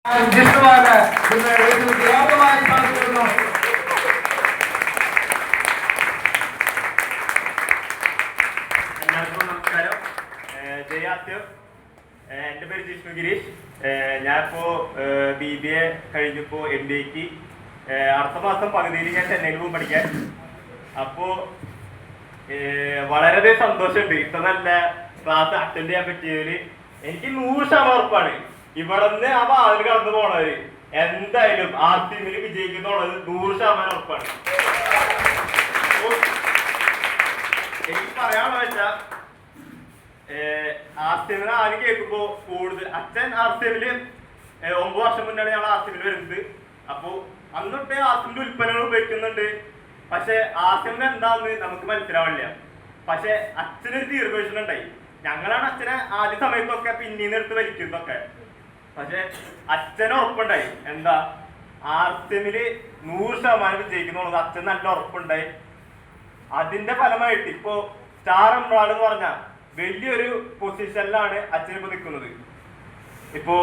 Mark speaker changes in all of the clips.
Speaker 1: ജിഷ്ണുവാണ് ഇന്ന് വീട്ടിലേക്ക് വ്യാപകമായി സാധിക്കുന്നു.
Speaker 2: എല്ലാവർക്കും നമസ്കാരം. ജയാത്യം. എൻ്റെ പേര് ജിഷ്ണു ഗിരീഷ്. ഞാനിപ്പോ BBA കഴിഞ്ഞപ്പോ MBAക്ക് അടുത്ത മാസം പകുതിയിൽ ഞാൻ ചെന്നൈയിൽ പോകും പഠിക്കാൻ. അപ്പോ വളരെ സന്തോഷമുണ്ട്. ഇത്ര നല്ല ക്ലാസ് അറ്റൻഡ് ചെയ്യാൻ പറ്റിയതിൽ എനിക്ക് 100% ഉറപ്പാണ്. ഇവിടെ നിന്ന് ആ വാതിൽ കടന്നു പോണവര് എന്തായാലും ആ ടീമിൽ വിജയിക്കുന്നുള്ളത് 100% ഉറപ്പാണ്. എനിക്ക് പറയാനുള്ള വെച്ചാ RCMന് ആദ്യം കേൾക്കുമ്പോ കൂടുതൽ അച്ഛൻ RCMല് 9 വർഷം മുന്നാണ് ഞങ്ങൾ RCMല് വരുന്നത്. അപ്പൊ അന്നൊട്ട് RCMന്റെ ഉൽപ്പന്നങ്ങൾ ഉപയോഗിക്കുന്നുണ്ട്. പക്ഷെ RCMന് എന്താന്ന് നമുക്ക് മനസ്സിലാവില്ല. പക്ഷെ അച്ഛനൊരു ദീർഘവീക്ഷണം ഉണ്ടായി. ഞങ്ങളാണ് അച്ഛനെ ആദ്യ സമയത്തൊക്കെ പിന്നീന്ന് എടുത്ത് വലിക്കുന്നതൊക്കെ. പക്ഷെ അച്ഛന് ഉറപ്പുണ്ടായി എന്താ RCMല് 100% വിജയിക്കുന്നുള്ളത്. അച്ഛൻ നല്ല ഉറപ്പുണ്ടായി. അതിന്റെ ഫലമായിട്ട് ഇപ്പോ സ്റ്റാർ എംബ്രാഡ് എന്ന് പറഞ്ഞ വലിയൊരു പൊസിഷനിലാണ് അച്ഛൻ ഇപ്പൊ നിൽക്കുന്നത്. ഇപ്പോ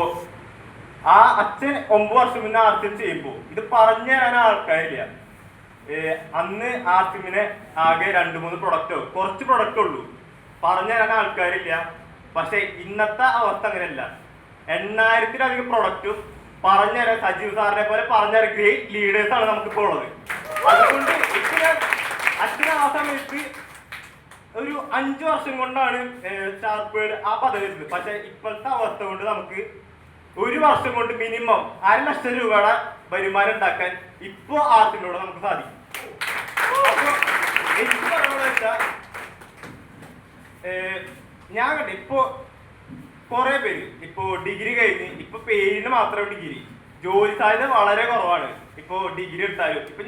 Speaker 2: ആ അച്ഛൻ 9 വർഷം മുന്നേ RCM ചെയ്യുമ്പോ ഇത് പറഞ്ഞു തരാൻ ആൾക്കാരില്ല. അന്ന് RCMന് ആകെ 2-3 പ്രൊഡക്റ്റോ കുറച്ച് പ്രൊഡക്റ്റ് ഉള്ളൂ. പറഞ്ഞു തരാൻ ആൾക്കാരില്ല. പക്ഷെ ഇന്നത്തെ അവസ്ഥ അങ്ങനെയല്ല. 8000-ലധികം പ്രൊഡക്റ്റും പറഞ്ഞു തരാൻ സജീവ് സാറിനെ പോലെ പറഞ്ഞുതരാൻ ഗ്രേറ്റ് ലീഡേഴ്സ് ആണ് നമുക്കിപ്പോൾ ഉള്ളത്. അതുകൊണ്ട് അച്ഛന് ആ സമയത്ത് ഒരു 5 വർഷം കൊണ്ടാണ് ഷാർപ്പേഡ് ആ പദവി വരുന്നത്. പക്ഷെ ഇപ്പോഴത്തെ അവസ്ഥ കൊണ്ട് നമുക്ക് 1 വർഷം കൊണ്ട് മിനിമം 1.5 ലക്ഷം രൂപയുടെ വരുമാനം ഉണ്ടാക്കാൻ ഇപ്പോ RCMലൂടെ നമുക്ക് സാധിക്കും. അപ്പൊ എനിക്ക് പറയുന്നത് വെച്ചാൽ ഞാൻ കണ്ടു ഇപ്പോ കുറെ പേര് ഇപ്പോ ഡിഗ്രി കഴിഞ്ഞ് ഇപ്പൊ പേരിന് മാത്രമേ ഡിഗ്രി, ജോലി സാധ്യത വളരെ കുറവാണ്. ഇപ്പോ ഡിഗ്രി എടുത്താലും ഇപ്പൊ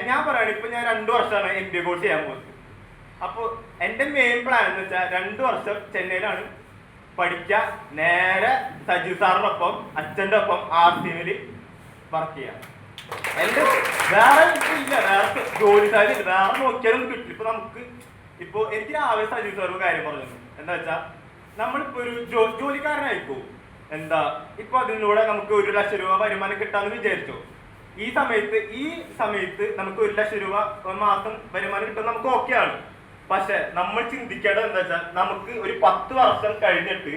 Speaker 2: ഞാൻ പറയാണ് ഇപ്പൊ ഞാൻ 2 വർഷമാണ് MBA കോഴ്സ് ചെയ്യാൻ പോകുന്നത്. അപ്പൊ എന്റെ മെയിൻ പ്ലാൻ എന്ന് വെച്ചാൽ 2 വർഷം ചെന്നൈയിലാണ് പഠിക്കുക, നേരെ സജീവ് സാറിന്റെ ഒപ്പം അച്ഛന്റെ ഒപ്പം RCMല് വർക്ക് ചെയ്യാം. എന്റെ വേറെ ഇല്ല, വേറെ ജോലി സാധ്യത വേറെ നോക്കിയാലൊന്നും കിട്ടില്ല. ഇപ്പൊ നമുക്ക് ഇപ്പൊ എനിക്ക് രാവിലെ സജീവ് സാർ കാര്യം പറഞ്ഞു എന്താ വെച്ചാ നമ്മളിപ്പോ ഒരു ജോലിക്കാരനായിപ്പോ എന്താ ഇപ്പൊ അതിലൂടെ നമുക്ക് 1 ലക്ഷം രൂപ വരുമാനം കിട്ടാന്ന് വിചാരിച്ചോ. ഈ സമയത്ത് നമുക്ക് 1 ലക്ഷം രൂപ മാസം വരുമാനം കിട്ടും, നമുക്ക് ഓക്കെയാണ്. പക്ഷെ നമ്മൾ ചിന്തിക്കേണ്ടത് എന്താ വെച്ചാൽ നമുക്ക് ഒരു 10 വർഷം കഴിഞ്ഞിട്ട്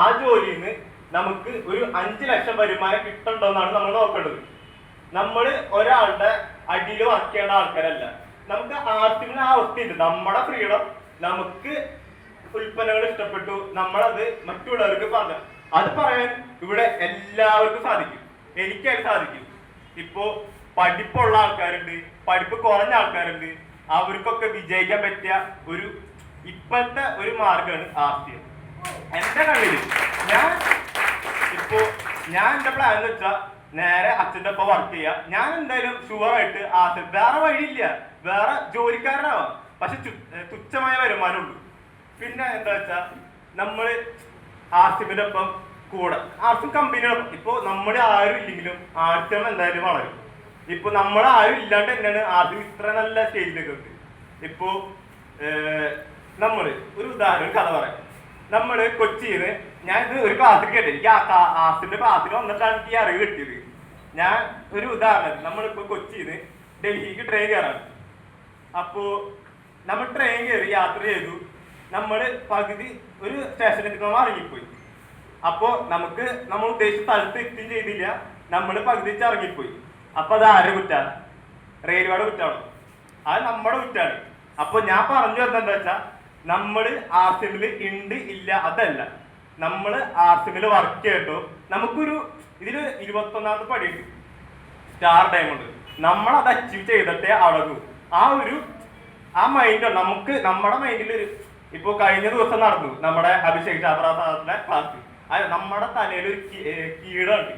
Speaker 2: ആ ജോലിയിൽ നിന്ന് നമുക്ക് ഒരു 5 ലക്ഷം വരുമാനം കിട്ടണ്ടോ എന്നാണ് നമ്മൾ നോക്കേണ്ടത്. നമ്മൾ ഒരാളുടെ അടിയിൽ വർക്ക് ചെയ്യേണ്ട ആൾക്കാരല്ല. നമുക്ക് RCMന് ആ അവസ്ഥയുണ്ട്. നമ്മുടെ ഫ്രീഡം, നമുക്ക് ഉൽപ്പന്നങ്ങൾ ഇഷ്ടപ്പെട്ടു, നമ്മളത് മറ്റുള്ളവർക്ക് പറഞ്ഞു അത് പറയാൻ ഇവിടെ എല്ലാവർക്കും സാധിക്കും. എനിക്കത് സാധിക്കും. ഇപ്പോ പഠിപ്പുള്ള ആൾക്കാരുണ്ട്, പഠിപ്പ് കുറഞ്ഞ ആൾക്കാരുണ്ട്. അവർക്കൊക്കെ വിജയിക്കാൻ പറ്റിയ ഒരു ഇപ്പോഴത്തെ ഒരു മാർഗമാണ് RCM. എന്റെ കണ്ണില് ഞാൻ എന്റെ പ്ലാൻ എന്ന് വെച്ചാൽ നേരെ അച്ഛൻ്റെ ഒപ്പം വർക്ക് ചെയ്യുക. ഞാൻ എന്തായാലും ഷുവറായിട്ട് വേറെ വഴിയില്ല, വേറെ ജോലിക്കാരനാവാം. പക്ഷെ തുച്ഛമായ വരുമാനമുള്ളൂ. പിന്നെ എന്താ വെച്ചാൽ നമ്മള് RCMന്റെ ഒപ്പം കൂടെ RCM കമ്പനിയോടൊപ്പം ഇപ്പൊ നമ്മുടെ ആരും ഇല്ലെങ്കിലും RCM എന്തായാലും വളരും. ഇപ്പൊ നമ്മൾ ആരും ഇല്ലാണ്ട് തന്നെയാണ് RCM ഇത്ര നല്ല സ്റ്റേജിലേക്ക് എത്തി. ഇപ്പോ നമ്മള് ഒരു ഉദാഹരണം കഥ പറയാം. നമ്മള് കൊച്ചിന്ന് ഞാൻ ഇത് ഒരു ക്ലാസ്സിൽ കേട്ടു. എനിക്ക് RCMന്റെ ക്ലാസ്സിൽ വന്നിട്ടാണ് എനിക്ക് അറിവ് കിട്ടിയത്. ഞാൻ ഒരു ഉദാഹരണം, നമ്മളിപ്പോ കൊച്ചിന്ന് ഡൽഹിക്ക് ട്രെയിൻ കയറാണ്. അപ്പോ നമ്മൾ ട്രെയിൻ കയറി യാത്ര ചെയ്തു. നമ്മള് പകുതി ഒരു സ്റ്റേഷനിൽ നമ്മൾ ഇറങ്ങിപ്പോയി. അപ്പോ നമ്മൾ ഉദ്ദേശിച്ച സ്ഥലത്ത് എത്തുകയും ചെയ്തില്ല, നമ്മൾ പകുതി വെച്ച് ഇറങ്ങിപ്പോയി. അപ്പൊ അത് ആരെ കുറ്റാണ്? റെയിൽവേയുടെ കുറ്റാണോ? അത് നമ്മുടെ കുറ്റാണ്. അപ്പൊ ഞാൻ പറഞ്ഞു വരുന്നത് എന്താ വെച്ചാ നമ്മള് RCMല് ഉണ്ട് ഇല്ല അതല്ല, നമ്മള് RCMല് വർക്ക് ചെയ്തിട്ടോ നമുക്കൊരു ഇതില് 21ാമത്തെ പടിയുണ്ട്, സ്റ്റാർ ഡയമണ്ട്. നമ്മളത് അച്ചീവ് ചെയ്തിട്ടേ അടങ്ങൂ. ആ മൈൻഡ് നമുക്ക് നമ്മുടെ മൈൻഡിൽ ഇപ്പൊ കഴിഞ്ഞ ദിവസം നടന്നു നമ്മുടെ അഭിഷേക് ഛാബ്ര സാറിന്റെ ക്ലാസ്. നമ്മുടെ തലയിൽ ഒരു കീടമുണ്ട്,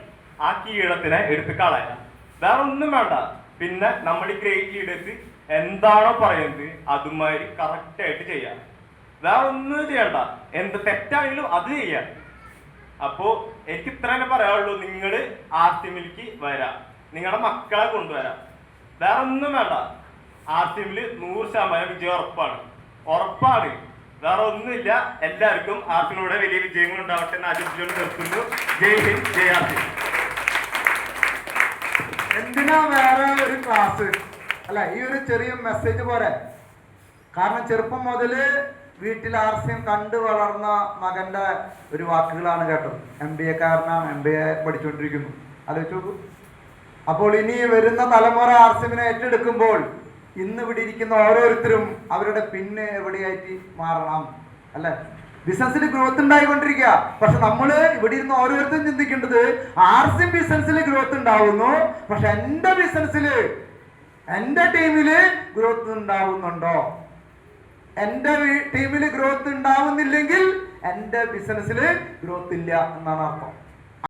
Speaker 2: ആ കീടത്തിനെ എടുത്ത് കളയാം, വേറെ ഒന്നും വേണ്ട. പിന്നെ നമ്മുടെ ഗ്രേറ്റ് ലീഡേഴ്സ് എന്താണോ പറയുന്നത് അതുമാതിരി കറക്റ്റ് ആയിട്ട് ചെയ്യാം, വേറെ ഒന്നും ചെയ്യണ്ട. എന്ത് തെറ്റാണെങ്കിലും അത് ചെയ്യാം. അപ്പോ എനിക്ക് ഇത്ര തന്നെ പറയാനുള്ളൂ, നിങ്ങള് RCMലേക്ക് വരാം, നിങ്ങളുടെ മക്കളെ കൊണ്ടുവരാം, വേറെ ഒന്നും വേണ്ട. RCMല് 100% വിജയം ഉറപ്പാണ്. വേറെ ഒന്നുമില്ല. എല്ലാവർക്കും RCMലൂടെ വലിയ വിജയങ്ങൾ ഉണ്ടാവട്ടെ എന്ന് ആശംസിച്ചുകൊണ്ട് നിർത്തുന്നു. ജയ് ഹിന്ദ്, ജയ് RCM.
Speaker 3: ഞാൻ വേറെ ഒരു ക്ലാസ് അല്ല ഈ ഒരു ചെറിയ മെസ്സേജ് പോരെ. കാരണം ചെറുപ്പം മുതല് വീട്ടിൽ ആർസ്യം കണ്ടു വളർന്ന മകന്റെ ഒരു വാക്കുകളാണ് കേട്ടത്. MBA കാരനാണ്, MBA പഠിച്ചുകൊണ്ടിരിക്കുന്നു. ആലോചിച്ച് നോക്കൂ. അപ്പോൾ ഇനി വരുന്ന തലമുറ ആർസ്യമിനെ ഏറ്റെടുക്കുമ്പോൾ ഇന്ന് ഇവിടെ ഇരിക്കുന്ന ഓരോരുത്തരും അവരുടെ പിന്നെ എവിടെയായിട്ട് മാറണം അല്ലെ? ബിസിനസ്സിൽ ഗ്രോത്ത് ഉണ്ടായിക്കൊണ്ടിരിക്കുക. പക്ഷെ നമ്മള് ഇവിടെ ഇരുന്ന് ഓരോരുത്തരും ചിന്തിക്കേണ്ടത് ആർസ്യം ബിസിനസ്സിൽ ഗ്രോത്ത് ഉണ്ടാവുന്നു, പക്ഷെ എന്റെ ബിസിനസ്സില് എന്റെ ടീമില് ഗ്രോത്ത് ഉണ്ടാവുന്നുണ്ടോ? എന്റെ ടീമിൽ ഗ്രോത്ത് ഉണ്ടാവുന്നില്ലെങ്കിൽ എന്റെ ബിസിനസ്സിൽ ഗ്രോത്ത് ഇല്ല എന്നാണ് അർത്ഥം.